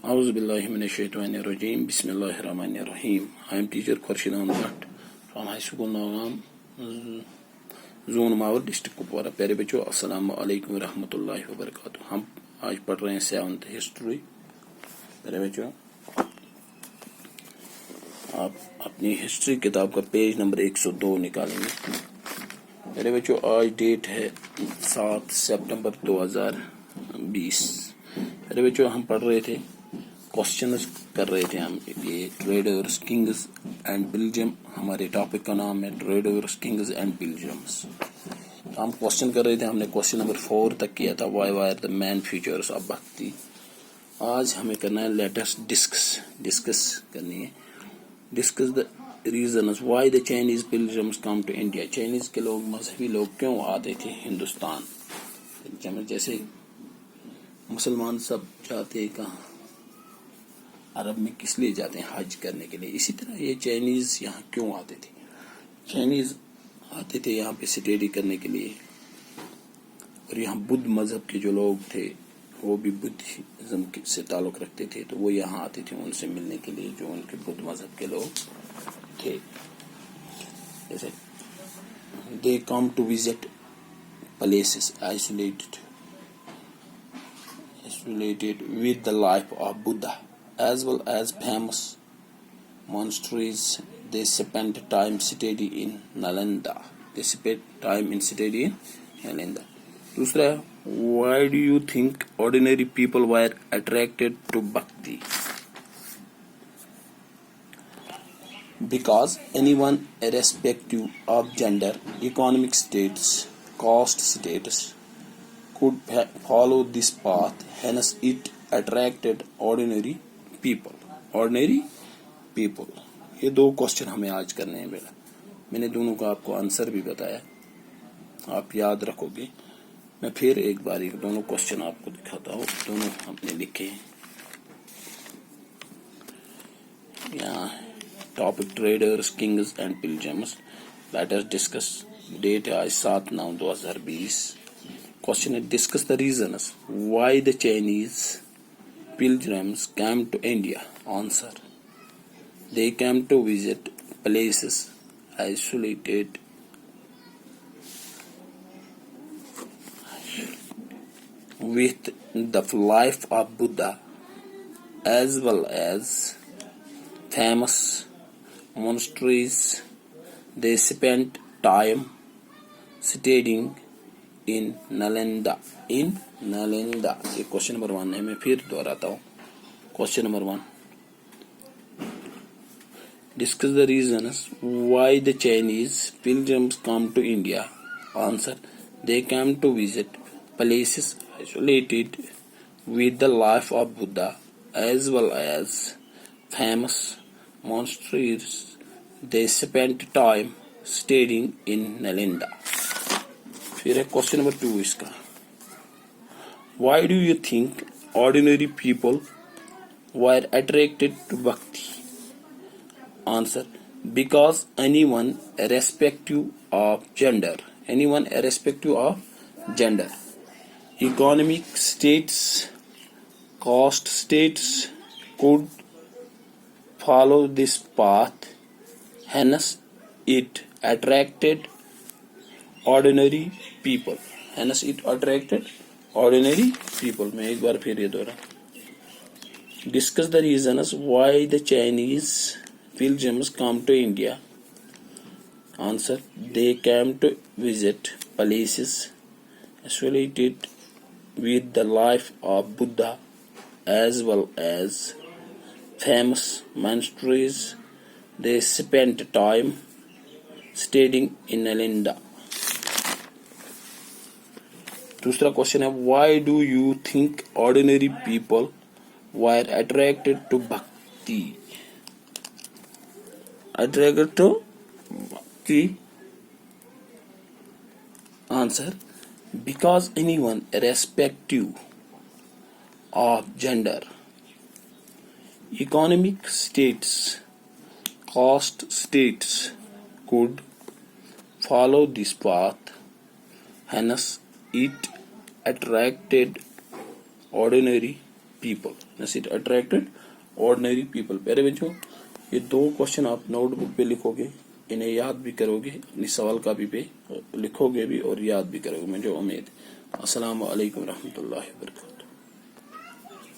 Auzubillahiminash-shaytanir-rajim. Bismillahir-rahmanir-rahim. I am teacher Khurshid Ahmed from High School Nogam, Zone Mawar, District Kupwara. प्यारे बच्चों, अस्सलाम वालेकुम रहमतुल्लाहि व बरकातुहू। हम आज पढ़ रहे हैं 7th हिस्ट्री। प्यारे बच्चों, आप अपनी हिस्ट्री किताब का पेज नंबर 102 निकालेंगे। प्यारे बच्चों, आज डेट है 7 सितंबर 2020। प्यारे बच्चों, हम पढ़ रहे थे, क्वेश्चन कर रहे थे हम ये ट्रेडर्स, किंग्स एंड पिलग्रिम। हमारे टॉपिक का नाम है ट्रेडर्स, किंग्स एंड पिलग्रिम्स। तो हम क्वेश्चन कर रहे थे, हमने क्वेश्चन नंबर 4 तक किया था, why are the main features of bhakti. आज हमें करना है लेटेस्ट डिस्कस करनी है, discuss the reasons why the Chinese pilgrims come to India. Chinese के लोग, मजहबी लोग क्यों आते थे हिंदुस्तान। जैसे मुसलमान सब जाते कहाँ, अरब में किस लिए जाते हैं, हज करने के लिए। इसी तरह ये चाइनीज यहाँ क्यों आते थे। चाइनीज आते थे यहाँ पे स्टडी करने के लिए, और यहाँ बुद्ध मजहब के जो लोग थे वो भी बुद्धिज्म से ताल्लुक रखते थे, तो वो यहाँ आते थे उनसे मिलने के लिए, जो उनके बुद्ध मजहब के लोग थे। जैसे they come to visit places isolated with the life of Buddha, as well as famous monasteries. They spent time studying in Nalanda. दूसरा, why do you think ordinary people were attracted to bhakti? Because anyone, irrespective of gender, economic status, caste status, could follow this path, hence it attracted ordinary people. ये दो question हमें आज करने हैं बेटा। मैंने दोनों का आपको आंसर भी बताया, आप याद रखोगे। मैं फिर एक बार दोनों क्वेश्चन आपको दिखाता हूँ, दोनों हमने लिखे हैं यहाँ। Topic traders, kings and pilgrims. Let us discuss. Date है आज 7/9/2020। Question is, discuss the reasons why the Chinese pilgrims came to India. Answer: they came to visit places isolated with the life of Buddha, as well as famous monasteries. They spent time studying in Nalanda. ये question number 1 है। मैं फिर दोहराता हूँ। Question number 1, discuss the reasons why the Chinese pilgrims come to India. Answer: they came to visit places isolated with the life of Buddha, as well as famous monasteries. They spent time studying in Nalanda. फिर है question number 2 इसका, why do you think ordinary people were attracted to bhakti? Answer: because anyone irrespective of gender, economic states, caste states could follow this path, hence it attracted ordinary people. मैं एक बार फिर ये दोहरा। Discuss the reasons why the Chinese pilgrims come to India. Answer: they came to visit places associated with the life of Buddha, as well as famous monasteries. They spent time studying in Nalanda. दूसरा question है, why do you think ordinary people were attracted to bhakti. Answer: because anyone irrespective of gender, economic status, caste status could follow this path, hence it attracted ordinary people. Thus it attracted ordinary people. प्यारे बच्चों, ये 2 question आप notebook पे लिखोगे, इन्हें याद भी करोगे, अपनी सवाल कापी पे लिखोगे भी और याद भी करोगे, मुझे उम्मीद। अस्सलाम वालेकुम रहमतुल्लाहि व बरकातहू।